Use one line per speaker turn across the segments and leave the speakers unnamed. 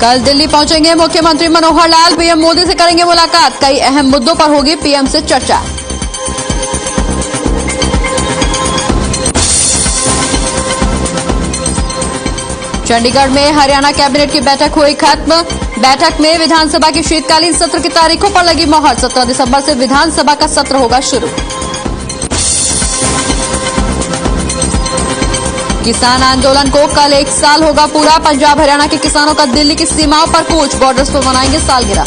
कल दिल्ली पहुंचेंगे मुख्यमंत्री मनोहर लाल, पीएम मोदी से करेंगे मुलाकात। कई अहम मुद्दों पर होगी पीएम से चर्चा। चंडीगढ़ में हरियाणा कैबिनेट की बैठक हुई खत्म। बैठक में विधानसभा की शीतकालीन सत्र की तारीखों पर लगी मोहर। 17 दिसंबर से विधानसभा का सत्र होगा शुरू। किसान आंदोलन को कल 1 साल होगा पूरा। पंजाब हरियाणा के किसानों का दिल्ली की सीमाओं पर कूच, बॉर्डर्स पर मनाएंगे सालगिरह।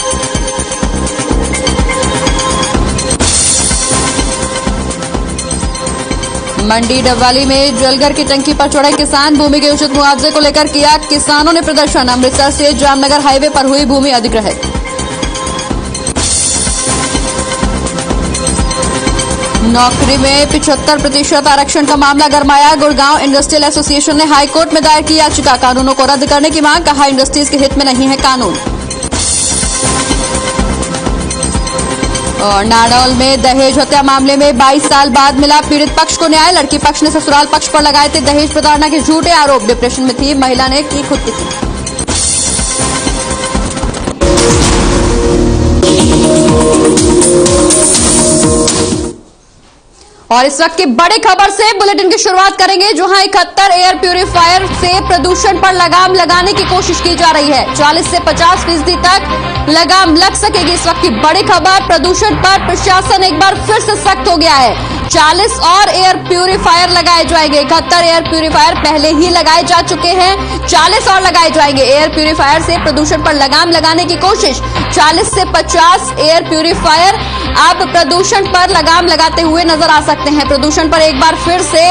मंडी डबवाली में जलघर की टंकी पर चढ़े किसान। भूमि के उचित मुआवजे को लेकर किया किसानों ने प्रदर्शन। अमृतसर से जामनगर हाईवे पर हुई भूमि अधिग्रहण। नौकरी में 75% आरक्षण का मामला गरमाया। गुड़गांव इंडस्ट्रियल एसोसिएशन ने हाईकोर्ट में दायर की याचिका। कानूनों को रद्द करने की मांग, कहा इंडस्ट्रीज के हित में नहीं है कानून। और नाडौल में दहेज हत्या मामले में 22 साल बाद मिला पीड़ित पक्ष को न्याय। लड़की पक्ष ने ससुराल पक्ष पर लगाए थे दहेज प्रताड़ना के झूठे आरोप। डिप्रेशन में थी महिला ने की खुदकुशी। और इस वक्त की बड़ी खबर से बुलेटिन की शुरुआत करेंगे, जहां 71 एयर प्यूरिफायर से प्रदूषण पर लगाम लगाने की कोशिश की जा रही है। 40 से 50% तक लगाम लग सकेगी। इस वक्त की बड़ी खबर, प्रदूषण पर प्रशासन एक बार फिर से सख्त हो गया है। 40 और एयर प्यूरिफायर लगाए जाएंगे। 71 एयर प्यूरिफायर पहले ही लगाए जा चुके हैं, 40 और लगाए जाएंगे। एयर प्यूरिफायर से प्रदूषण पर लगाम लगाने की कोशिश। 40 से 50 एयर प्यूरिफायर अब प्रदूषण पर लगाम लगाते हुए नजर आ सकते हैं। प्रदूषण पर एक बार फिर से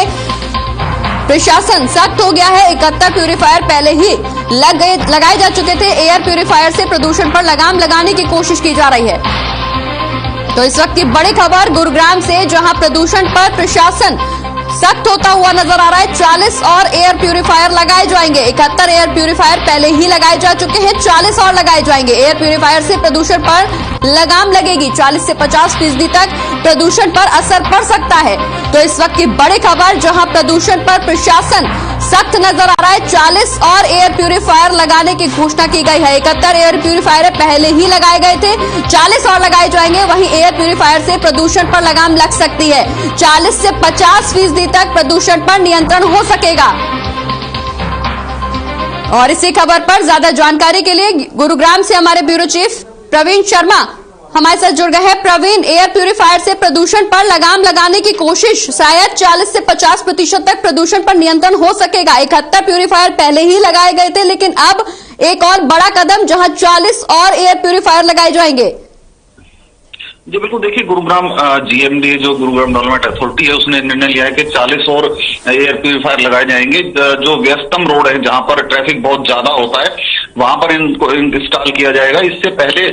प्रशासन सख्त हो गया है। 71 प्यूरिफायर पहले ही लगाए जा चुके थे। एयर प्यूरिफायर से प्रदूषण पर लगाम लगाने की कोशिश की जा रही है। तो इस वक्त की बड़ी खबर गुरुग्राम से, जहां प्रदूषण पर प्रशासन सख्त होता हुआ नजर आ रहा है। 40 और एयर प्यूरिफायर लगाए जाएंगे। 71 एयर प्यूरिफायर पहले ही लगाए जा चुके हैं, 40 और लगाए जाएंगे। एयर प्यूरिफायर से प्रदूषण पर लगाम लगेगी। 40 से 50% तक प्रदूषण पर असर पड़ सकता है। तो इस वक्त की बड़ी खबर, जहां प्रदूषण पर प्रशासन सख्त नजर आ रहा है। 40 और एयर प्यूरिफायर लगाने की घोषणा की गई है। 71 एयर प्यूरिफायर पहले ही लगाए गए थे, 40 और लगाए जाएंगे। वहीं एयर प्यूरिफायर से प्रदूषण पर लगाम लग सकती है। 40 से 50% तक प्रदूषण पर नियंत्रण हो सकेगा। और इसी खबर पर ज्यादा जानकारी के लिए गुरुग्राम से हमारे ब्यूरो चीफ प्रवीण शर्मा हमारे साथ जुड़ गए हैं। प्रवीण, एयर प्यूरिफायर से प्रदूषण पर लगाम लगाने की कोशिश, शायद 40 से 50% तक प्रदूषण पर नियंत्रण हो सकेगा। 71 प्यूरिफायर पहले ही लगाए गए थे, लेकिन अब एक और बड़ा कदम, जहां 40 और एयर प्यूरिफायर लगाए जाएंगे।
जी बिल्कुल, देखिए गुरुग्राम जीएमडी जो गुरुग्राम डेवलपमेंट अथॉरिटी है, उसने निर्णय लिया है कि 40 और एयर प्यूरिफायर लगाए जाएंगे। जो व्यस्तम रोड है, जहां पर ट्रैफिक बहुत ज्यादा होता है, वहां पर इनको इंस्टॉल किया जाएगा। इससे पहले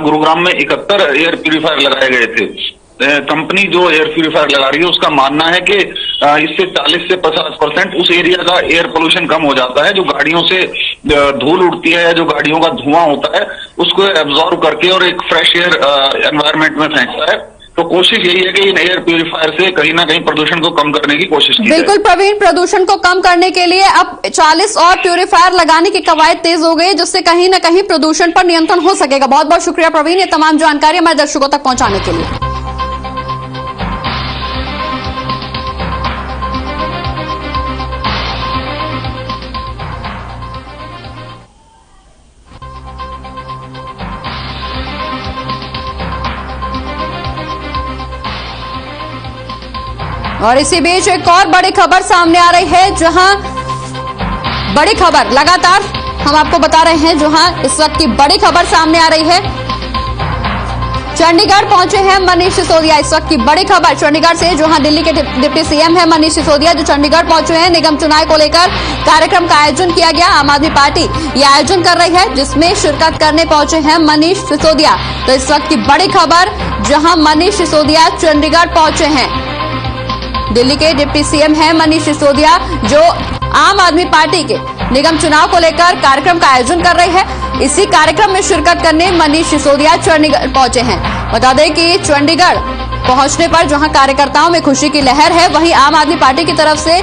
गुरुग्राम में 71 एयर प्यूरिफायर लगाए गए थे। कंपनी जो एयर प्यूरिफायर लगा रही है, उसका मानना है कि इससे 40 से 50% उस एरिया का एयर पोल्यूशन कम हो जाता है। जो गाड़ियों से धूल उड़ती है या जो गाड़ियों का धुआं होता है, उसको एब्जॉर्ब करके और एक फ्रेश एयर एनवायरनमेंट में फेंकता है। तो कोशिश यही है कि इन एयर प्यूरिफायर से कहीं ना कहीं प्रदूषण को कम करने की कोशिश की
बिल्कुल प्रवीण, प्रदूषण को कम करने के लिए अब 40 और प्यूरिफायर लगाने की कवायद तेज हो गई, जिससे कहीं ना कहीं प्रदूषण पर नियंत्रण हो सकेगा। बहुत बहुत शुक्रिया प्रवीण, ये तमाम जानकारी हमारे दर्शकों तक पहुंचाने के लिए। और इसी बीच एक और बड़ी खबर सामने आ रही है, जहां बड़ी खबर लगातार हम आपको बता रहे हैं, जहां इस वक्त की बड़ी खबर सामने आ रही है। चंडीगढ़ पहुंचे हैं मनीष सिसोदिया। इस वक्त की बड़ी खबर चंडीगढ़ से, जहां दिल्ली के डिप्टी सीएम है मनीष सिसोदिया, जो चंडीगढ़ पहुंचे हैं। निगम चुनाव को लेकर कार्यक्रम का आयोजन किया गया। आम आदमी पार्टी ये आयोजन कर रही है, जिसमें शिरकत करने पहुंचे हैं मनीष सिसोदिया। तो इस वक्त की बड़ी खबर, जहां मनीष सिसोदिया चंडीगढ़ पहुंचे हैं। दिल्ली के डिप्टी सीएम हैं मनीष सिसोदिया, जो आम आदमी पार्टी के निगम चुनाव को लेकर कार्यक्रम का आयोजन कर रही है। इसी कार्यक्रम में शिरकत करने मनीष सिसोदिया चंडीगढ़ पहुंचे हैं। बता दें कि चंडीगढ़ पहुंचने पर जहां कार्यकर्ताओं में खुशी की लहर है, वहीं आम आदमी पार्टी की तरफ से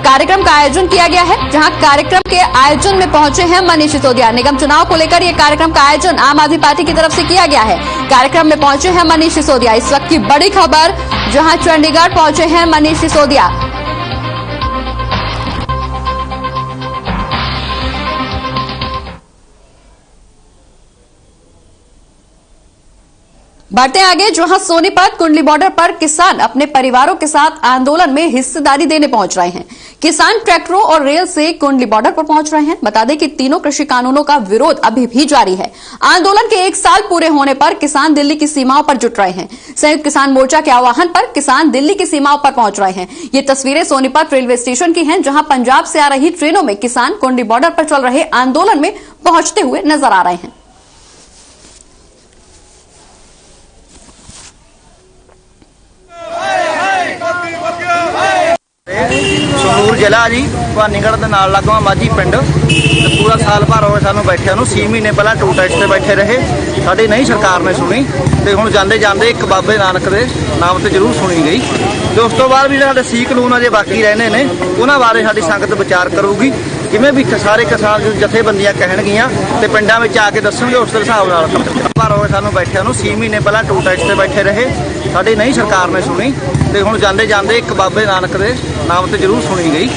एक कार्यक्रम का आयोजन किया गया है, जहां कार्यक्रम के आयोजन में पहुंचे हैं मनीष सिसोदिया। निगम चुनाव को लेकर यह कार्यक्रम का आयोजन आम आदमी पार्टी की तरफ से किया गया है। कार्यक्रम में पहुंचे हैं मनीष सिसोदिया। इस वक्त की बड़ी खबर, जहां चंडीगढ़ पहुंचे हैं मनीष सिसोदिया। बढ़ते आगे, जहां सोनीपत कुंडली बॉर्डर पर किसान अपने परिवारों के साथ आंदोलन में हिस्सेदारी देने पहुंच रहे हैं। किसान ट्रैक्टरों और रेल से कुंडली बॉर्डर पर पहुंच रहे हैं। बता दें कि तीनों कृषि कानूनों का विरोध अभी भी जारी है। आंदोलन के 1 साल पूरे होने पर किसान दिल्ली की सीमाओं पर जुट रहे हैं। संयुक्त किसान मोर्चा के आह्वान पर किसान दिल्ली की सीमाओं पर पहुंच रहे हैं। ये तस्वीरें सोनीपत रेलवे स्टेशन की हैं, जहां पंजाब से आ रही ट्रेनों में किसान कुंडली बॉर्डर पर चल रहे आंदोलन में पहुंचते हुए नजर आ रहे हैं।
ਸੰਗਰੂਰ ਜ਼ਿਲ੍ਹਾ ਜੀ ਭਾਨੀਗੜ੍ਹ ਦੇ ਨਾਲ ਲੱਗਵਾ ਮਾਝੀ ਪਿੰਡ ਤੇ ਪੂਰਾ ਸਾਲ ਭਰ ਹੋ ਗਿਆ ਸਾਨੂੰ ਬੈਠਿਆਂ ਨੂੰ। 6 ਮਹੀਨੇ ਪਹਿਲਾਂ ਟੂ ਟੈਕਸ ਤੇ ਬੈਠੇ ਰਹੇ, ਸਾਡੀ ਨਹੀਂ ਸਰਕਾਰ ਨੇ ਸੁਣੀ ਤੇ ਹੁਣ ਜਾਂਦੇ ਜਾਂਦੇ ਇੱਕ ਬਾਬੇ ਨਾਨਕ ਦੇ ਨਾਮ ਤੇ ਜ਼ਰੂਰ ਸੁਣੀ ਗਈ ਤੇ ਉਸ ਤੋਂ ਬਾਅਦ ਵੀ ਸਾਡੇ ਸੀ ਕਾਨੂੰਨ ਅਜੇ ਬਾਕੀ ਰਹਿੰਦੇ ਨੇ, ਉਹਨਾਂ ਬਾਰੇ ਸਾਡੀ ਸੰਗਤ ਵਿਚਾਰ ਕਰੂਗੀ। ਜਿਵੇਂ ਵੀ ਸਾਰੇ ਕਿਸਾਨ ਜਥੇਬੰਦੀਆਂ ਕਹਿਣਗੀਆਂ ਤੇ ਪਿੰਡਾਂ ਵਿੱਚ ਆ ਕੇ ਦੱਸਣਗੇ, ਉਸ ਦੇ ਹਿਸਾਬ ਨਾਲ ਭਰ ਹੋ ਗਿਆ ਸਾਨੂੰ ਬੈਠਿਆਂ ਨੂੰ। 6 ਮਹੀਨੇ ਪਹਿਲਾਂ ਟੂ ਟੈਕਸ ਤੇ ਬੈਠੇ ਰਹੇ, ਸਾਡੀ ਨਹੀਂ ਸਰਕਾਰ ਨੇ ਸੁਣੀ ਤੇ ਹੁਣ ਜਾਂਦੇ ਜਾਂਦੇ ਇੱਕ ਬਾਬੇ ਨਾਨਕ ਦੇ ਨਾਮ ਤੇ ਜ਼ਰੂਰ ਸੁਣੀ ਗਈ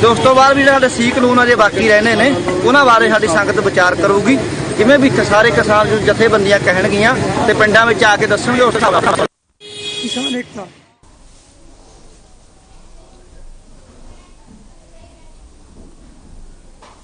ਤੇ ਉਸ ਤੋਂ ਬਾਅਦ ਵੀ ਸਾਡੇ ਸੀ ਕਾਨੂੰਨ ਅਜੇ ਬਾਕੀ ਰਹਿੰਦੇ ਨੇ, ਉਹਨਾਂ ਬਾਰੇ ਸਾਡੀ ਸੰਗਤ ਵਿਚਾਰ ਕਰੂਗੀ। ਜਿਵੇਂ ਵੀ ਸਾਰੇ ਕਿਸਾਨ ਜਥੇਬੰਦੀਆਂ ਕਹਿਣਗੀਆਂ ਤੇ ਪਿੰਡਾਂ ਵਿੱਚ ਆ ਕੇ ਦੱਸਣਗੇ, ਉਸ ਹਿਸਾਬ ਨਾਲ
किसान एकता।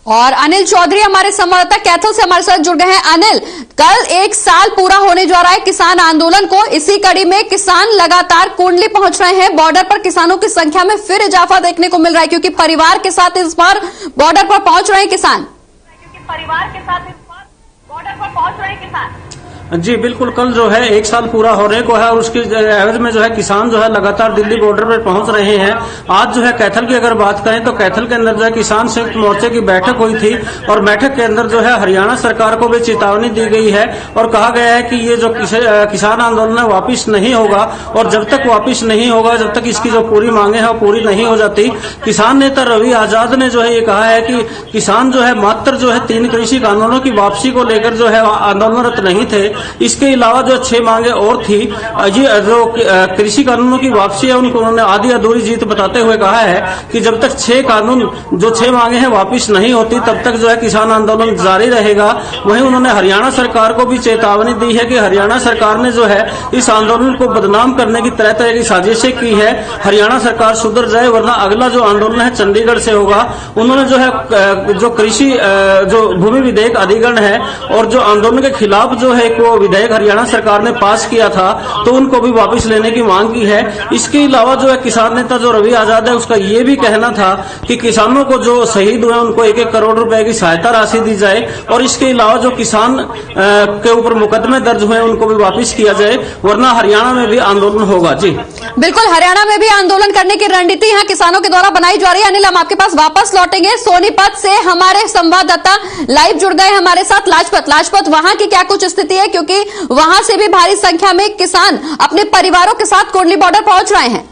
और अनिल चौधरी हमारे संवाददाता कैथल से हमारे साथ जुड़ गए हैं। अनिल, कल 1 साल पूरा होने जा रहा है किसान आंदोलन को। इसी कड़ी में किसान लगातार कुंडली पहुंच रहे हैं। बॉर्डर पर किसानों की संख्या में फिर इजाफा देखने को मिल रहा है, क्योंकि परिवार के साथ इस बार बॉर्डर पर पहुंच रहे हैं किसान।
जी बिल्कुल, कल जो है 1 साल पूरा होने को है और उसके एवज में जो है किसान जो है लगातार दिल्ली बॉर्डर पर पहुंच रहे हैं। आज जो है कैथल की अगर बात करें तो कैथल के अंदर जो है किसान संयुक्त मोर्चे की बैठक हुई थी और बैठक के अंदर जो है हरियाणा सरकार को भी चेतावनी दी गई है और कहा गया है कि ये जो किसान आंदोलन है वापिस नहीं होगा और जब तक वापिस नहीं होगा, जब तक इसकी जो पूरी मांगे हैं वो पूरी नहीं हो जाती। किसान नेता रवि आजाद ने जो है ये कहा है कि किसान जो है मात्र जो है 3 कृषि कानूनों की वापसी को लेकर जो है आंदोलनरत नहीं थे। इसके अलावा जो 6 मांगे और थी, जो कृषि कानूनों की वापसी है उनको उन्होंने आधी अधूरी जीत बताते हुए कहा है कि जब तक 6 मांगे हैं वापस नहीं होती तब तक जो है किसान आंदोलन जारी रहेगा। वहीं उन्होंने हरियाणा सरकार को भी चेतावनी दी है कि हरियाणा सरकार ने जो है इस आंदोलन को बदनाम करने की तरह तरह की साजिशें की है। हरियाणा सरकार सुधर जाए वरना अगला जो आंदोलन है चंडीगढ़ से होगा। उन्होंने जो है जो कृषि जो भूमि विधेयक अधिग्रहण है और जो आंदोलन के खिलाफ जो है वो विधेयक हरियाणा सरकार ने पास किया था तो उनको भी वापस लेने की मांग की है। इसके अलावा जो है किसान नेता जो रवि आजाद है उसका ये भी कहना था कि किसानों को जो शहीद हुए उनको 1-1 करोड़ रुपए की सहायता राशि दी जाए और इसके अलावा जो किसान के ऊपर मुकदमे दर्ज हुए उनको भी वापस किया जाए, वरना हरियाणा में भी आंदोलन होगा। जी
बिल्कुल, हरियाणा में भी आंदोलन करने की रणनीति यहाँ किसानों के द्वारा बनाई जा रही है। अनिल, हम आपके पास वापस लौटेंगे। सोनीपत से हमारे संवाददाता लाइव जुड़ गए हमारे साथ। लाजपत वहां की क्या कुछ स्थिति है, क्योंकि वहां से भी भारी संख्या में किसान अपने परिवारों के साथ कुंडली बॉर्डर पहुंच रहे हैं।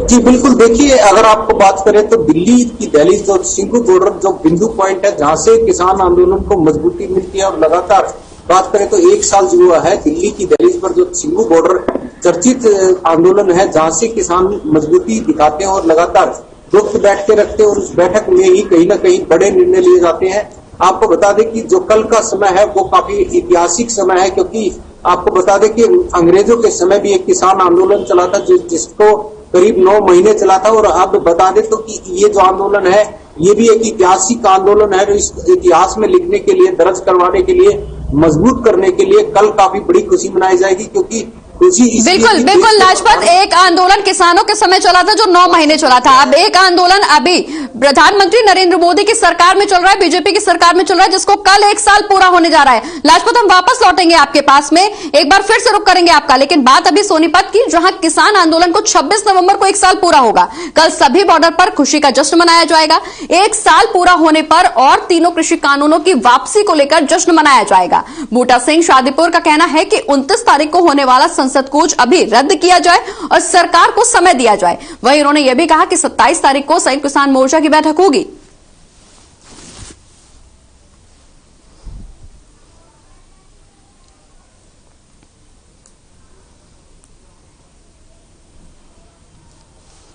जी बिल्कुल, देखिए अगर आपको बात करें तो दिल्ली की दहलीज जो सिंघू बॉर्डर जो बिंदु पॉइंट है जहां से किसान आंदोलन को मजबूती मिलती है और लगातार बात करें तो 1 साल जो हुआ है दिल्ली की दहलीज पर जो सिंघू बॉर्डर चर्चित आंदोलन है जहां से किसान मजबूती दिखाते हैं और लगातार वक्त बैठ के रखते हैं और उस बैठक में ही कहीं ना कहीं बड़े निर्णय लिए जाते हैं। आपको बता दें कि जो कल का समय है वो काफी ऐतिहासिक समय है, क्योंकि आपको बता दें कि अंग्रेजों के समय भी एक किसान आंदोलन चला था जिसको करीब 9 महीने चला था। और अब बता दें तो कि ये जो आंदोलन है ये भी एक ऐतिहासिक आंदोलन है जो इस इतिहास में लिखने के लिए, दर्ज करवाने के लिए, मजबूत करने के लिए कल काफी बड़ी खुशी मनाई जाएगी। क्योंकि
बिल्कुल लाजपत, एक आंदोलन किसानों के समय चला था जो 9 महीने चला था। अब एक आंदोलन अभी प्रधानमंत्री नरेंद्र मोदी की सरकार में चल रहा है, बीजेपी की सरकार में चल रहा है, जिसको कल 1 साल पूरा होने जा रहा है। लाजपत, हम वापस लौटेंगे आपके पास में, एक बार फिर से रुक करेंगे आपका, लेकिन बात अभी सोनीपत की, जहां किसान आंदोलन को 26 नवंबर को 1 साल पूरा होगा। कल सभी बॉर्डर पर खुशी का जश्न मनाया जाएगा। 1 साल पूरा होने पर और तीनों कृषि कानूनों की वापसी को लेकर जश्न मनाया जाएगा। बूटा सिंह शादीपुर का कहना है कि 29 तारीख को होने वाला संसद कूच अभी रद्द किया जाए और सरकार को समय दिया जाए। वहीं उन्होंने यह भी कहा कि 27 तारीख को संयुक्त किसान मोर्चा की बैठक होगी।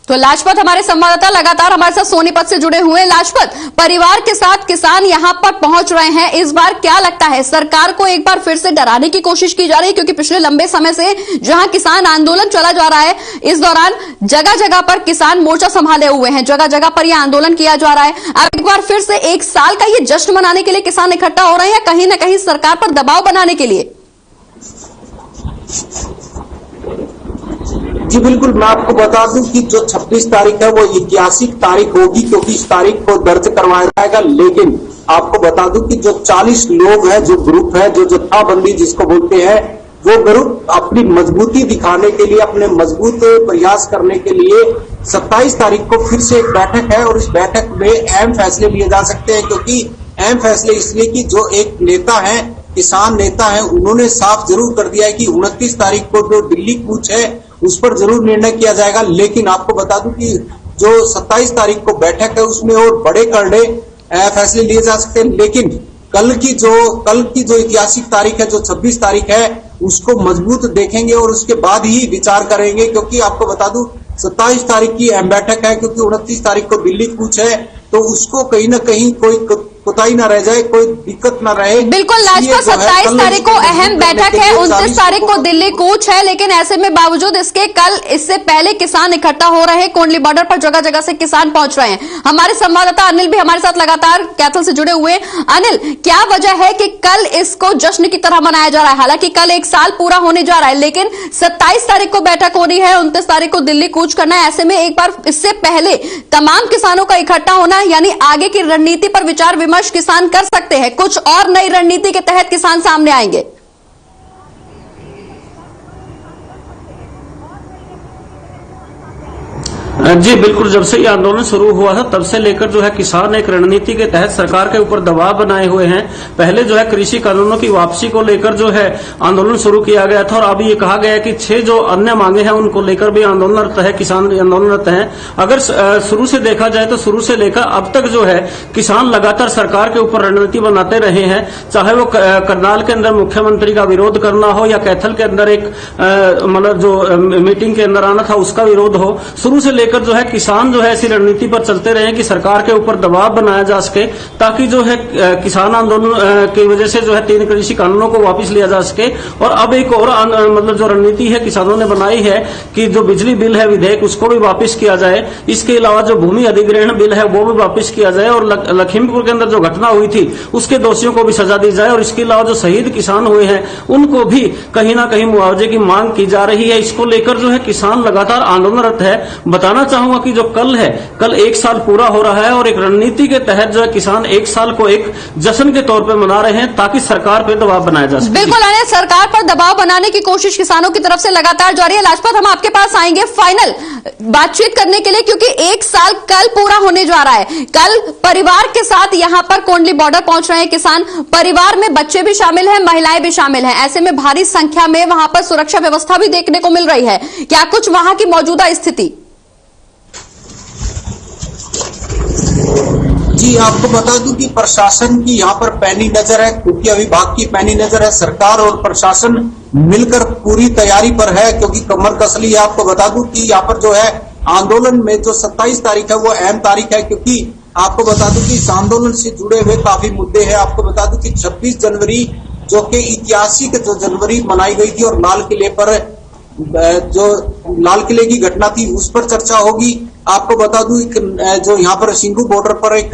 तो लाजपत हमारे संवाददाता लगातार हमारे साथ सोनीपत से जुड़े हुए हैं। लाजपत, परिवार के साथ किसान यहां पर पहुंच रहे हैं, इस बार क्या लगता है सरकार को एक बार फिर से डराने की कोशिश की जा रही है? क्योंकि पिछले लंबे समय से जहां किसान आंदोलन चला जा रहा है, इस दौरान जगह जगह पर किसान मोर्चा संभाले हुए हैं, जगह जगह पर यह आंदोलन किया जा रहा है। अब एक बार फिर से एक साल का ये जश्न मनाने के लिए किसान इकट्ठा हो रहे हैं, कहीं ना कहीं सरकार पर दबाव बनाने के लिए।
जी बिल्कुल, मैं आपको बता दूं कि जो 26 तारीख है वो ऐतिहासिक तारीख होगी, क्योंकि इस तारीख को दर्ज करवाया जाएगा। लेकिन आपको बता दूं कि जो 40 लोग हैं, जो ग्रुप है, जो जत्थाबंदी जिसको बोलते हैं, वो ग्रुप अपनी मजबूती दिखाने के लिए, अपने मजबूत प्रयास करने के लिए 27 तारीख को फिर से एक बैठक है और इस बैठक में अहम फैसले लिए जा सकते हैं। क्योंकि अहम फैसले इसलिए कि जो एक नेता है, किसान नेता है, उन्होंने साफ जरूर कर दिया है कि 29 तारीख को जो दिल्ली कूच है उस पर जरूर निर्णय किया जाएगा। लेकिन आपको बता दूं कि जो 27 तारीख को बैठक है उसमें और बड़े करड़े फैसले लिए जा सकते हैं। लेकिन कल की जो ऐतिहासिक तारीख है, जो 26 तारीख है, उसको मजबूत देखेंगे और उसके बाद ही विचार करेंगे। क्योंकि आपको बता दूं 27 तारीख की अहम बैठक है, क्योंकि 29 तारीख को दिल्ली कूच है, तो उसको कहीं ना कहीं कोई कोताही न रह जाए, कोई दिक्कत न रहे।
बिल्कुल लाजपत, 27 तारीख को अहम बैठक है, 29 तारीख को दिल्ली कूच है, लेकिन ऐसे में बावजूद इसके कल इससे पहले किसान इकट्ठा हो रहे हैं, कोंडली बॉर्डर पर जगह जगह से किसान पहुंच रहे हैं। हमारे संवाददाता अनिल भी हमारे साथ लगातार कैथल से जुड़े हुए। अनिल, क्या वजह है कि कल इसको जश्न की तरह मनाया जा रहा है? हालांकि कल एक साल पूरा होने जा रहा है, लेकिन 27 तारीख को बैठक होनी है, 29 तारीख को दिल्ली कूच करना है। ऐसे में एक बार इससे पहले तमाम किसानों का इकट्ठा होना, यानी आगे की रणनीति पर विचार विमर्श किसान कर सकते हैं, कुछ और नई रणनीति के तहत किसान सामने आएंगे।
जी बिल्कुल, जब से ये आंदोलन शुरू हुआ था तब से लेकर जो है किसान एक रणनीति के तहत सरकार के ऊपर दबाव बनाए हुए हैं। पहले जो है कृषि कानूनों की वापसी को लेकर जो है आंदोलन शुरू किया गया था और अब ये कहा गया है कि 6 जो अन्य मांगे हैं उनको लेकर भी आंदोलनरत है, किसान आंदोलनरत हैं। अगर शुरू से देखा जाए तो शुरू से लेकर अब तक जो है किसान लगातार सरकार के ऊपर रणनीति बनाते रहे हैं, चाहे वो करनाल के अंदर मुख्यमंत्री का विरोध करना हो या कैथल के अंदर एक मतलब जो मीटिंग के अंदर आना था उसका विरोध हो। शुरू से लेकर जो है किसान जो है ऐसी रणनीति पर चलते रहे कि सरकार के ऊपर दबाव बनाया जा सके, ताकि जो है किसान आंदोलन की वजह से जो है 3 कृषि कानूनों को वापस लिया जा सके। और अब एक और मतलब जो रणनीति है किसानों ने बनाई है कि जो बिजली बिल है विधेयक उसको भी वापस किया जाए। इसके अलावा जो भूमि अधिग्रहण बिल है वो भी वापस किया जाए और लखीमपुर के अंदर जो घटना हुई थी उसके दोषियों को भी सजा दी जाए। और इसके अलावा जो शहीद किसान हुए हैं उनको भी कहीं ना कहीं मुआवजे की मांग की जा रही है। इसको लेकर जो है किसान लगातार आंदोलनरत है। बताना चाहूंगा कि जो कल 1 साल पूरा हो रहा है और एक रणनीति के तहत जो है किसान 1 साल को एक जश्न के तौर पे मना रहे हैं ताकि सरकार पे दबाव बनाया जा सके।
बिल्कुल अनिल, सरकार पर दबाव बनाने की कोशिश किसानों की तरफ से लगातार जारी है। लाजपत, हम आपके पास आएंगे फाइनल बातचीत करने के लिए, क्योंकि 1 साल कल पूरा होने जा रहा है। कल परिवार के साथ यहां पर कोंडली बॉर्डर पहुंच रहे हैं किसान, परिवार में बच्चे भी शामिल हैं, महिलाएं भी शामिल हैं। ऐसे में भारी संख्या में वहां पर सुरक्षा व्यवस्था भी देखने को मिल रही है। क्या कुछ वहां की मौजूदा स्थिति?
जी आपको बता दूं कि प्रशासन की यहाँ पर पैनी नजर है, क्योंकि विभाग की पैनी नजर है। सरकार और प्रशासन मिलकर पूरी तैयारी पर है, क्योंकि कमर कस ली है। आपको बता दूं कि यहाँ पर जो है आंदोलन में जो 27 तारीख है वो अहम तारीख है, क्योंकि आपको बता दूं कि इस आंदोलन से जुड़े हुए काफी मुद्दे हैं। आपको बता दूं कि 26 जनवरी जो कि ऐतिहासिक जो जनवरी मनाई गई थी और लाल किले पर जो लाल किले की घटना थी उस पर चर्चा होगी। आपको बता दूं जो यहाँ पर सिंघू बॉर्डर पर एक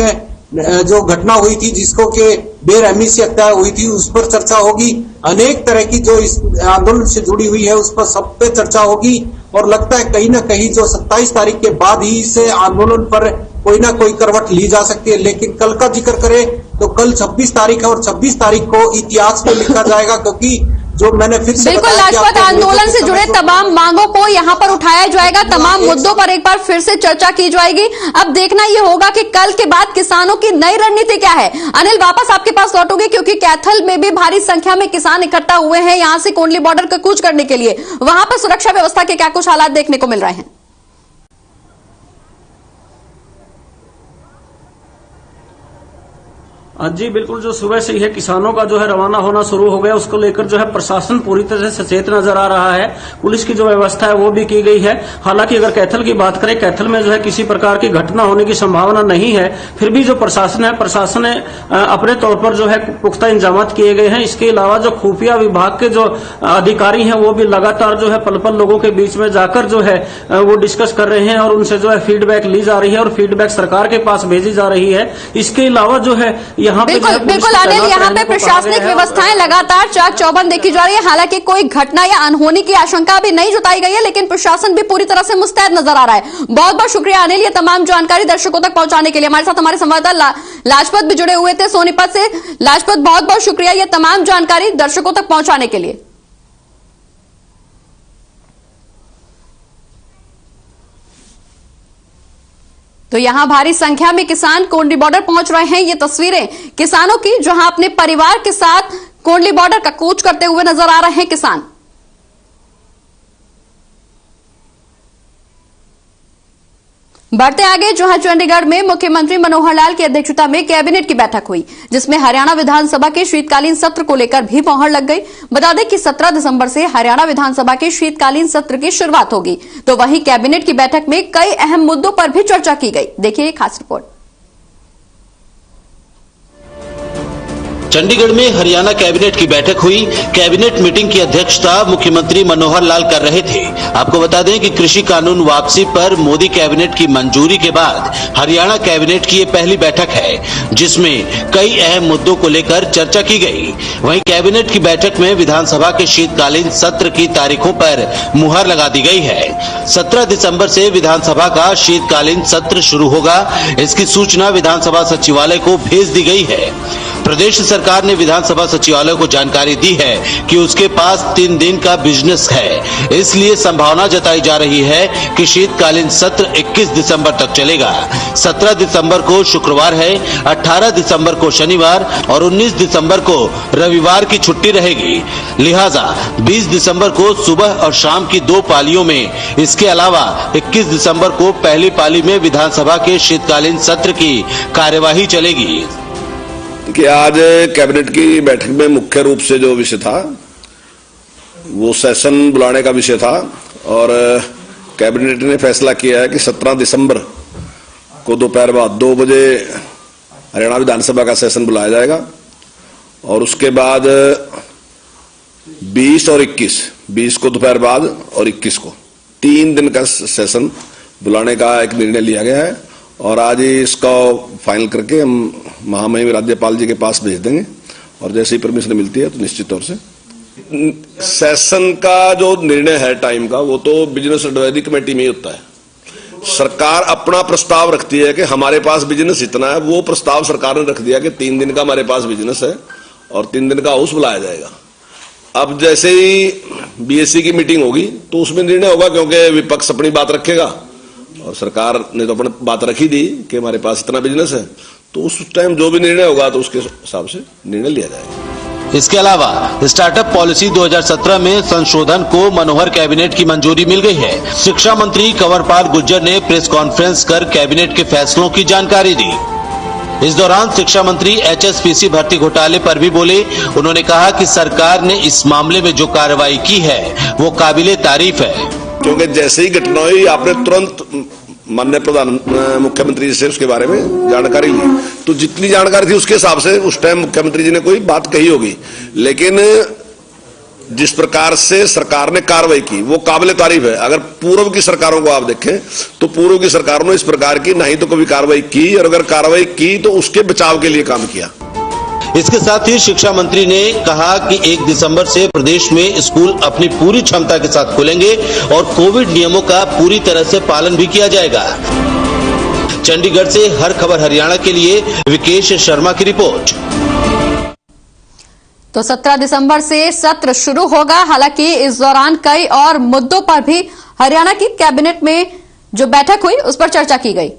जो घटना हुई थी जिसको के बेरहमी से हत्या हुई थी उस पर चर्चा होगी। अनेक तरह की जो इस आंदोलन से जुड़ी हुई है उस पर सब पे चर्चा होगी। और लगता है कहीं ना कहीं जो 27 तारीख के बाद ही इस आंदोलन पर कोई ना कोई करवट ली जा सकती है। लेकिन कल का जिक्र करें तो कल 26 तारीख है और 26 तारीख को इतिहास में लिखा जाएगा, क्योंकि जो मैंने फिर से
बिल्कुल
बताया कि
लाजपत
आपको
आंदोलन से जुड़े
समय
तमाम मांगों को यहां पर उठाया जाएगा, तमाम मुद्दों पर एक बार फिर से चर्चा की जाएगी। अब देखना यह होगा कि कल के बाद किसानों की नई रणनीति क्या है। अनिल, वापस आपके पास लौटोगे क्योंकि कैथल में भी भारी संख्या में किसान इकट्ठा हुए हैं यहां से कोंडली बॉर्डर का कूच करने के लिए। वहां पर सुरक्षा व्यवस्था के क्या कुछ हालात देखने को मिल रहे हैं?
जी बिल्कुल, जो सुबह से ही है किसानों का जो है रवाना होना शुरू हो गया, उसको लेकर जो है प्रशासन पूरी तरह से सचेत नजर आ रहा है। पुलिस की जो व्यवस्था है वो भी की गई है। हालांकि अगर कैथल की बात करें, कैथल में जो है किसी प्रकार की घटना होने की संभावना नहीं है, फिर भी जो प्रशासन है, प्रशासन ने अपने तौर पर जो है पुख्ता इंतजाम किए गए हैं। इसके अलावा जो खुफिया विभाग के जो अधिकारी हैं वो भी लगातार जो है पल पल लोगों के बीच में जाकर जो है वो डिस्कस कर रहे हैं और उनसे जो है फीडबैक ली जा रही है और फीडबैक सरकार के पास भेजी जा रही है। इसके अलावा जो है यहाँ पे
बिल्कुल अनिल, यहाँ पे प्रशासनिक व्यवस्थाएं लगातार चाक चौबंद देखी जा रही है। हालांकि कोई घटना या अनहोनी की आशंका भी नहीं जताई गई है, लेकिन प्रशासन भी पूरी तरह से मुस्तैद नजर आ रहा है। बहुत बहुत शुक्रिया अनिल, ये तमाम जानकारी दर्शकों तक पहुंचाने के लिए। हमारे साथ हमारे संवाददाता लाजपत भी जुड़े हुए थे सोनीपत से। लाजपत, बहुत बहुत शुक्रिया ये तमाम जानकारी दर्शकों तक पहुंचाने के लिए। तो यहां भारी संख्या में किसान कोंडली बॉर्डर पहुंच रहे हैं। ये तस्वीरें किसानों की जहां अपने परिवार के साथ कोंडली बॉर्डर का कूच करते हुए नजर आ रहे हैं किसान। बढ़ते आगे, जहां चंडीगढ़ में मुख्यमंत्री मनोहर लाल की अध्यक्षता में कैबिनेट की बैठक हुई, जिसमें हरियाणा विधानसभा के शीतकालीन सत्र को लेकर भी मोहर लग गई। बता दें कि 17 दिसंबर से हरियाणा विधानसभा के शीतकालीन सत्र की शुरुआत होगी। तो वहीं कैबिनेट की बैठक में कई अहम मुद्दों पर भी चर्चा की गई। देखिए एक खास रिपोर्ट।
चंडीगढ़ में हरियाणा कैबिनेट की बैठक हुई। कैबिनेट मीटिंग की अध्यक्षता मुख्यमंत्री मनोहर लाल कर रहे थे। आपको बता दें कि कृषि कानून वापसी पर मोदी कैबिनेट की मंजूरी के बाद हरियाणा कैबिनेट की ये पहली बैठक है, जिसमें कई अहम मुद्दों को लेकर चर्चा की गई। वहीं कैबिनेट की बैठक में विधानसभा के शीतकालीन सत्र की तारीखों पर मुहर लगा दी गई है। 17 दिसंबर से विधानसभा का शीतकालीन सत्र शुरू होगा। इसकी सूचना विधानसभा सचिवालय को भेज दी गई है। प्रदेश सरकार ने विधानसभा सचिवालय को जानकारी दी है कि उसके पास 3 दिन का बिजनेस है, इसलिए संभावना जताई जा रही है कि शीतकालीन सत्र 21 दिसंबर तक चलेगा। 17 दिसंबर को शुक्रवार है, 18 दिसंबर को शनिवार और 19 दिसंबर को रविवार की छुट्टी रहेगी। लिहाजा 20 दिसंबर को सुबह और शाम की 2 पालियों में, इसके अलावा 21 दिसंबर को पहली पाली में विधानसभा के शीतकालीन सत्र की कार्यवाही चलेगी।
कि आज कैबिनेट की बैठक में मुख्य रूप से जो विषय था वो सेशन बुलाने का विषय था और कैबिनेट ने फैसला किया है कि 17 दिसंबर को दोपहर बाद 2 बजे हरियाणा विधानसभा का सेशन बुलाया जाएगा और उसके बाद 20 और 21 को दोपहर बाद और 21 को 3 दिन का सेशन बुलाने का एक निर्णय लिया गया है और आज ही इसका फाइनल करके हम महामहिम राज्यपाल जी के पास भेज देंगे और जैसे ही परमिशन मिलती है तो निश्चित तौर से सेशन का जो निर्णय है टाइम का वो तो बिजनेस एडवाइजरी कमेटी में ही होता है। सरकार अपना प्रस्ताव रखती है कि हमारे पास बिजनेस इतना है, वो प्रस्ताव सरकार ने रख दिया कि 3 दिन का हमारे पास बिजनेस है और 3 दिन का हाउस बुलाया जाएगा। अब जैसे ही बीएससी की मीटिंग होगी तो उसमें निर्णय होगा, क्योंकि विपक्ष अपनी बात रखेगा और सरकार ने तो अपनी बात रखी दी कि हमारे पास इतना बिजनेस है, तो उस टाइम जो भी निर्णय होगा तो उसके हिसाब से निर्णय लिया जाएगा।
इसके अलावा स्टार्टअप पॉलिसी 2017 में संशोधन को मनोहर कैबिनेट की मंजूरी मिल गई है। शिक्षा मंत्री कंवरपाल गुर्जर ने प्रेस कॉन्फ्रेंस कर कैबिनेट के फैसलों की जानकारी दी। इस दौरान शिक्षा मंत्री HSPC भर्ती घोटाले पर भी बोले। उन्होंने कहा कि सरकार ने इस मामले में जो कार्रवाई की है वो काबिले तारीफ है,
क्योंकि जैसे ही घटना हुई आपने तुरंत माननीय प्रधान मुख्यमंत्री से उसके बारे में जानकारी ली, तो जितनी जानकारी थी उसके हिसाब से उस टाइम मुख्यमंत्री जी ने कोई बात कही होगी, लेकिन जिस प्रकार से सरकार ने कार्रवाई की वो काबिले तारीफ है। अगर पूर्व की सरकारों को आप देखें तो पूर्व की सरकारों ने इस प्रकार की नहीं तो कभी कार्रवाई की, और अगर कार्रवाई की तो उसके बचाव के लिए काम किया।
इसके साथ ही शिक्षा मंत्री ने कहा कि 1 दिसंबर से प्रदेश में स्कूल अपनी पूरी क्षमता के साथ खुलेंगे और कोविड नियमों का पूरी तरह से पालन भी किया जाएगा। चंडीगढ़ से हर खबर हरियाणा के लिए विकेश शर्मा की रिपोर्ट।
तो 17 दिसंबर से सत्र शुरू होगा। हालांकि इस दौरान कई और मुद्दों पर भी हरियाणा की कैबिनेट में जो बैठक हुई उस पर चर्चा की गई।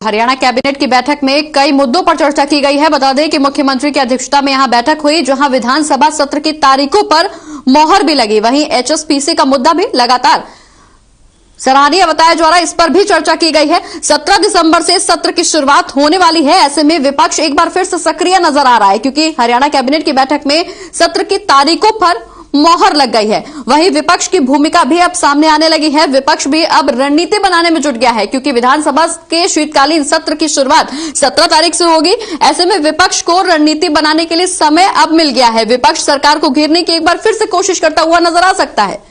हरियाणा कैबिनेट की बैठक में कई मुद्दों पर चर्चा की गई है। बता दें कि मुख्यमंत्री की अध्यक्षता में यहां बैठक हुई, जहां विधानसभा सत्र की तारीखों पर मोहर भी लगी। वहीं एचएसपीसी का मुद्दा भी लगातार सराहनीय बताया जा रहा है, इस पर भी चर्चा की गई है। 17 दिसंबर से सत्र की शुरुआत होने वाली है। ऐसे में विपक्ष एक बार फिर से सक्रिय नजर आ रहा है, क्योंकि हरियाणा कैबिनेट की बैठक में सत्र की तारीखों पर मोहर लग गई है। वहीं विपक्ष की भूमिका भी अब सामने आने लगी है। विपक्ष भी अब रणनीति बनाने में जुट गया है, क्योंकि विधानसभा के शीतकालीन सत्र की शुरुआत 17 तारीख से होगी। ऐसे में विपक्ष को रणनीति बनाने के लिए समय अब मिल गया है। विपक्ष सरकार को घेरने की एक बार फिर से कोशिश करता हुआ नजर आ सकता है।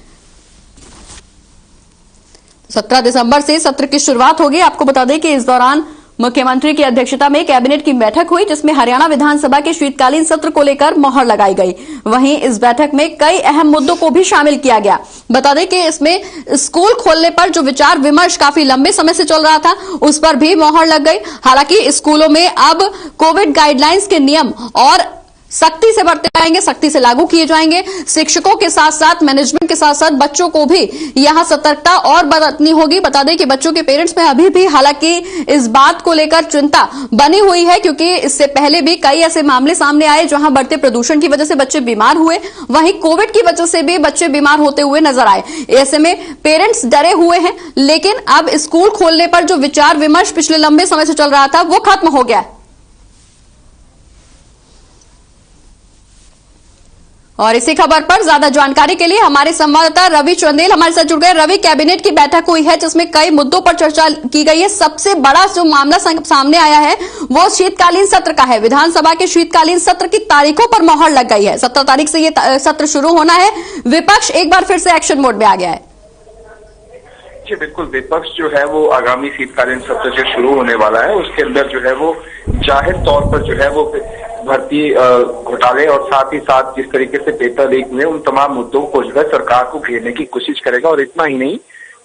17 दिसंबर से सत्र की शुरुआत होगी। आपको बता दें कि इस दौरान मुख्यमंत्री की अध्यक्षता में कैबिनेट की बैठक हुई, जिसमें हरियाणा विधानसभा के शीतकालीन सत्र को लेकर मोहर लगाई गई। वहीं इस बैठक में कई अहम मुद्दों को भी शामिल किया गया। बता दें कि इसमें स्कूल खोलने पर जो विचार विमर्श काफी लंबे समय से चल रहा था, उस पर भी मोहर लग गई। हालांकि स्कूलों में अब कोविड गाइडलाइंस के नियम और सख्ती से बरते जाएंगे, सख्ती से लागू किए जाएंगे। शिक्षकों के साथ साथ मैनेजमेंट के साथ साथ बच्चों को भी यहां सतर्कता और बरतनी होगी। बता दें कि बच्चों के पेरेंट्स में अभी भी हालांकि इस बात को लेकर चिंता बनी हुई है, क्योंकि इससे पहले भी कई ऐसे मामले सामने आए जहां बढ़ते प्रदूषण की वजह से बच्चे बीमार हुए, वहीं कोविड की वजह से भी बच्चे बीमार होते हुए नजर आए। ऐसे में पेरेंट्स डरे हुए हैं, लेकिन अब स्कूल खोलने पर जो विचार विमर्श पिछले लंबे समय से चल रहा था, वो खत्म हो गया है। और इसी खबर पर ज्यादा जानकारी के लिए हमारे संवाददाता रवि चंदेल हमारे साथ जुड़ गए। रवि, कैबिनेट की बैठक हुई है जिसमें कई मुद्दों पर चर्चा की गई है। सबसे बड़ा जो मामला सामने आया है वो शीतकालीन सत्र का है। विधानसभा के शीतकालीन सत्र की तारीखों पर मोहर लग गई है। 17 तारीख से ये सत्र शुरू होना है। विपक्ष एक बार फिर से एक्शन मोड में आ गया है।
जी बिल्कुल, विपक्ष जो है वो आगामी शीतकालीन सत्र जो शुरू होने वाला है उसके अंदर जो है वो जाहिर तौर पर जो है वो भर्ती घोटाले और साथ ही साथ जिस तरीके से पेपर लीक हुए उन तमाम मुद्दों को जो है सरकार को घेरने की कोशिश करेगा। और इतना ही नहीं,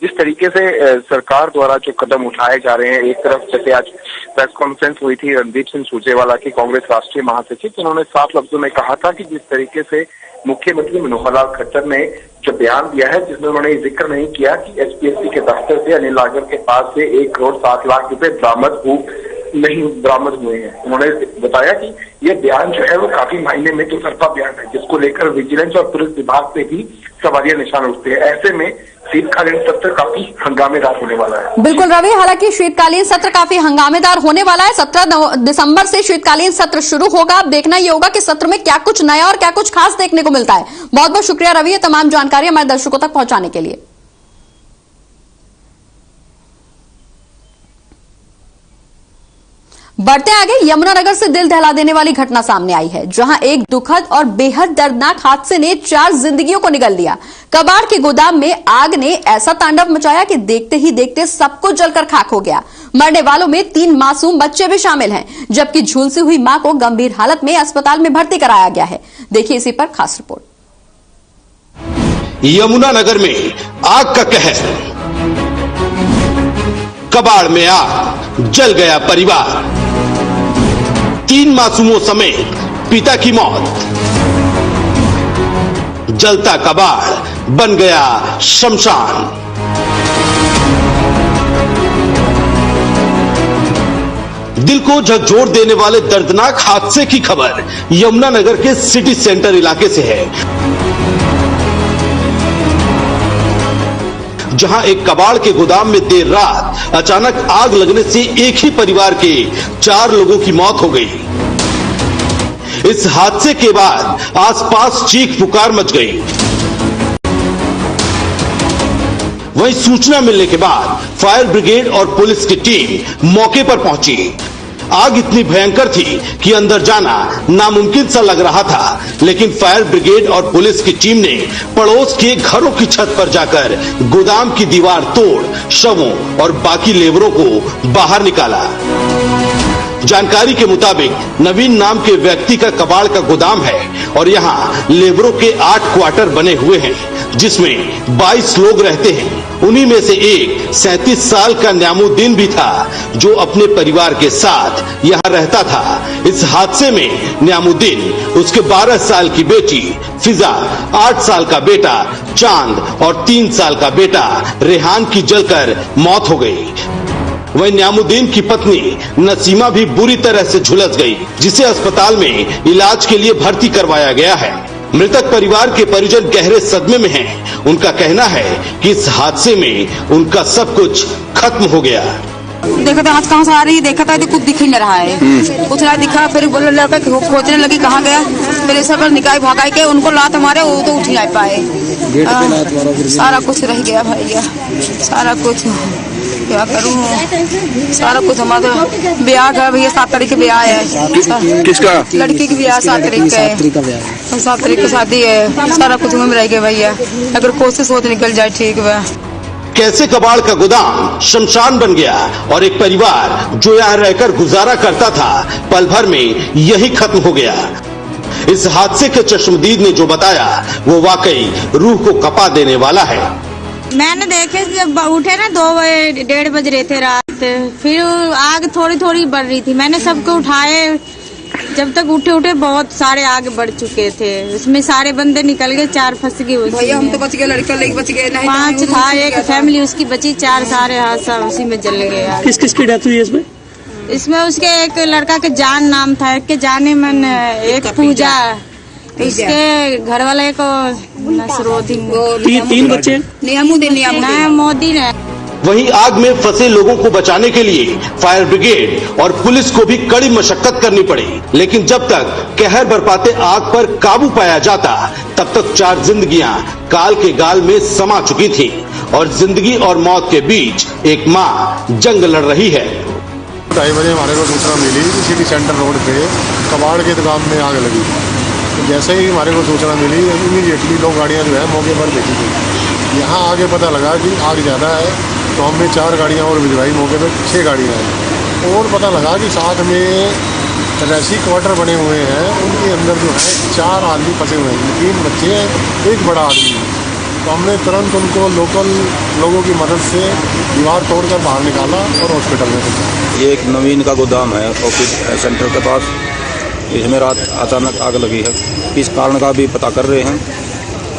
जिस तरीके से सरकार द्वारा जो कदम उठाए जा रहे हैं, एक तरफ जैसे आज प्रेस कॉन्फ्रेंस हुई थी रणदीप सिंह सुरजेवाला की, कांग्रेस राष्ट्रीय महासचिव, उन्होंने साफ लफ्जों में कहा था कि जिस तरीके से मुख्यमंत्री मनोहर लाल खट्टर ने जो बयान दिया है, जिसमें उन्होंने जिक्र नहीं किया कि एचपीएससी के दफ्तर से अनिल नागर के पास से 1 करोड़ 7 लाख रुपए बरामद हुए हैं। उन्होंने बताया कि ये बयान जो है वो काफी मायने में तो तरफा बयान है, जिसको लेकर विजिलेंस और पुलिस विभाग पे भी सवालिया निशान उठते हैं। ऐसे में शीतकालीन सत्र काफी हंगामेदार होने वाला है।
बिल्कुल रवि, हालांकि शीतकालीन सत्र काफी हंगामेदार होने वाला है। 17 दिसंबर से शीतकालीन सत्र शुरू होगा। अब देखना ये होगा कि सत्र में क्या कुछ नया और क्या कुछ खास देखने को मिलता है। बहुत बहुत शुक्रिया रवि, ये तमाम जानकारी हमारे दर्शकों तक पहुंचाने के लिए। बढ़ते आगे, यमुनानगर से दिल दहला देने वाली घटना सामने आई है, जहां एक दुखद और बेहद दर्दनाक हादसे ने 4 जिंदगियों को निगल लिया। कबाड़ के गोदाम में आग ने ऐसा तांडव मचाया कि देखते ही देखते सब कुछ जलकर खाक हो गया। मरने वालों में 3 मासूम बच्चे भी शामिल हैं, जबकि झुलसी हुई मां को गंभीर हालत में अस्पताल में भर्ती कराया गया है। देखिए इसी पर खास रिपोर्ट।
यमुनानगर में आग का कहर, कबाड़ में आग, जल गया परिवार, 3 मासूमों समेत पिता की मौत, जलता कबाड़ बन गया शमशान। दिल को झकझोर देने वाले दर्दनाक हादसे की खबर यमुनानगर के सिटी सेंटर इलाके से है, जहां एक कबाड़ के गोदाम में देर रात अचानक आग लगने से एक ही परिवार के 4 लोगों की मौत हो गई। इस हादसे के बाद आसपास चीख पुकार मच गई। वहीं सूचना मिलने के बाद फायर ब्रिगेड और पुलिस की टीम मौके पर पहुंची आग इतनी भयंकर थी कि अंदर जाना नामुमकिन सा लग रहा था, लेकिन फायर ब्रिगेड और पुलिस की टीम ने पड़ोस के घरों की छत पर जाकर गोदाम की दीवार तोड़ शवों और बाकी लेबरों को बाहर निकाला। जानकारी के मुताबिक नवीन नाम के व्यक्ति का कबाड़ का गोदाम है और यहाँ लेबरों के 8 क्वार्टर बने हुए हैं, जिसमें 22 लोग रहते हैं। उन्हीं में से एक 37 साल का न्यामुद्दीन भी था, जो अपने परिवार के साथ यहाँ रहता था। इस हादसे में न्यामुद्दीन, उसके 12 साल की बेटी फिजा, 8 साल का बेटा चांद और 3 साल का बेटा रेहान की जलकर मौत हो गई। वहीं न्यामुद्दीन की पत्नी नसीमा भी बुरी तरह से झुलस गई, जिसे अस्पताल में इलाज के लिए भर्ती करवाया गया है। मृतक परिवार के परिजन गहरे सदमे में हैं। उनका कहना है कि इस हादसे में उनका सब कुछ खत्म हो गया।
देखा था आज कहाँ से आ रही, देखा था तो कुछ दिख ही नहीं रहा है, कुछ नहीं दिखा। फिर बोले लड़का खोजने लगी कहाँ गया, फिर सब निकाय भगाई के उनको लात मारे, वो तो उठ नहीं पाए। सारा कुछ रह गया भैया, सारा कुछ क्या करूँ, सारा कुछ। हमारा ब्याह का भैया 7 तारीख के ब्याह है।
किसका?
लड़की की ब्याह 7 तारीख का है। 7 तारीख की शादी है। सारा कुछ में रह गया भैया, अगर कोशिश हो तो निकल जाए ठीक है।
कैसे कबाड़ का गोदाम शमशान बन गया और एक परिवार जो यहाँ रहकर गुजारा करता था, पल भर में यही खत्म हो गया। इस हादसे के चश्मदीद ने जो बताया वो वाकई रूह को कपा देने वाला है।
मैंने देखे जब उठे ना 2-1:30 बज रहे थे रात, फिर आग थोड़ी थोड़ी बढ़ रही थी। मैंने सबको उठाए, जब तक उठे बहुत सारे आगे बढ़ चुके थे। उसमें सारे बंदे निकल गए, 4 फंस गए।
भैया हम तो बच गए, लड़का लेके बच गए।
5 था, एक फैमिली उसकी बची, 4 सारे हादसा उसी में जल गए।
किस किस की डेथ हुई है इसमें?
इसमें उसके एक लड़का के जान नाम था, एक के जाने मन, एक पूजा, उसके घर वाले को नसरुद्दीन।
3 बच्चे
न्यामुद्दीन है।
वहीं आग में फंसे लोगों को बचाने के लिए फायर ब्रिगेड और पुलिस को भी कड़ी मशक्कत करनी पड़ी, लेकिन जब तक कहर बरपाते आग पर काबू पाया जाता, तब तक 4 जिंदगियां काल के गाल में समा चुकी थी और जिंदगी और मौत के बीच एक मां जंग लड़ रही है।
2:30 बजे हमारे को सूचना मिली कि सिटी सेंटर रोड पे कबाड़ के दुकान में आग लगी। तो जैसे ही हमारे को सूचना मिली, इमीडिएटली 2 गाड़ियाँ जो है मौके पर देखी गई। यहाँ आगे पता लगा कि आग ज़्यादा है, तो हमने 4 गाड़ियाँ और भिजवाई, मौके पर 6 गाड़ियाँ हैं। और पता लगा कि साथ में रेसी क्वार्टर बने हुए हैं, उनके अंदर जो है 4 आदमी फंसे हुए हैं, 3 बच्चे हैं, 1 बड़ा आदमी है। तो हमने तुरंत उनको लोकल लोगों की मदद से दीवार तोड़कर बाहर निकाला और हॉस्पिटल में पहुंचाया।
ये एक नवीन का गोदाम है ऑफिस सेंटर के पास, इसमें रात अचानक आग लगी है। किस कारण का भी पता कर रहे हैं।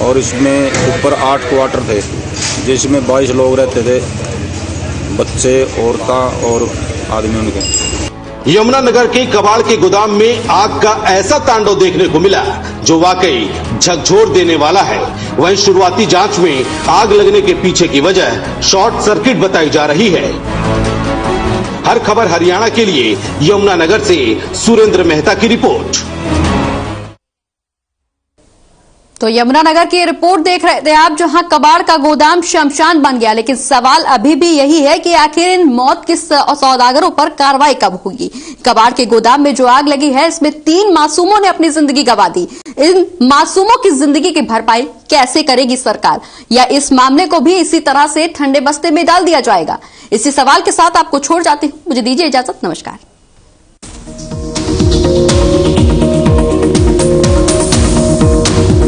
और इसमें ऊपर 8 क्वार्टर थे, जिसमें 22 लोग रहते थे, बच्चे, औरतें और आदमी उनके।
यमुनानगर के कबाड़ के गोदाम में आग का ऐसा तांडव देखने को मिला जो वाकई झकझोर देने वाला है। वहीं शुरुआती जांच में आग लगने के पीछे की वजह शॉर्ट सर्किट बताई जा रही है। हर खबर हरियाणा के लिए यमुनानगर से सुरेंद्र मेहता की रिपोर्ट।
तो यमुनानगर की रिपोर्ट देख रहे थे आप, जहां कबाड़ का गोदाम शमशान बन गया, लेकिन सवाल अभी भी यही है कि आखिर इन मौत के सौदागरों पर कार्रवाई कब होगी। कबाड़ के गोदाम में जो आग लगी है, इसमें 3 मासूमों ने अपनी जिंदगी गंवा दी। इन मासूमों की जिंदगी की भरपाई कैसे करेगी सरकार, या इस मामले को भी इसी तरह से ठंडे बस्ते में डाल दिया जाएगा? इसी सवाल के साथ आपको छोड़ जाती हूं, मुझे दीजिए इजाजत, नमस्कार।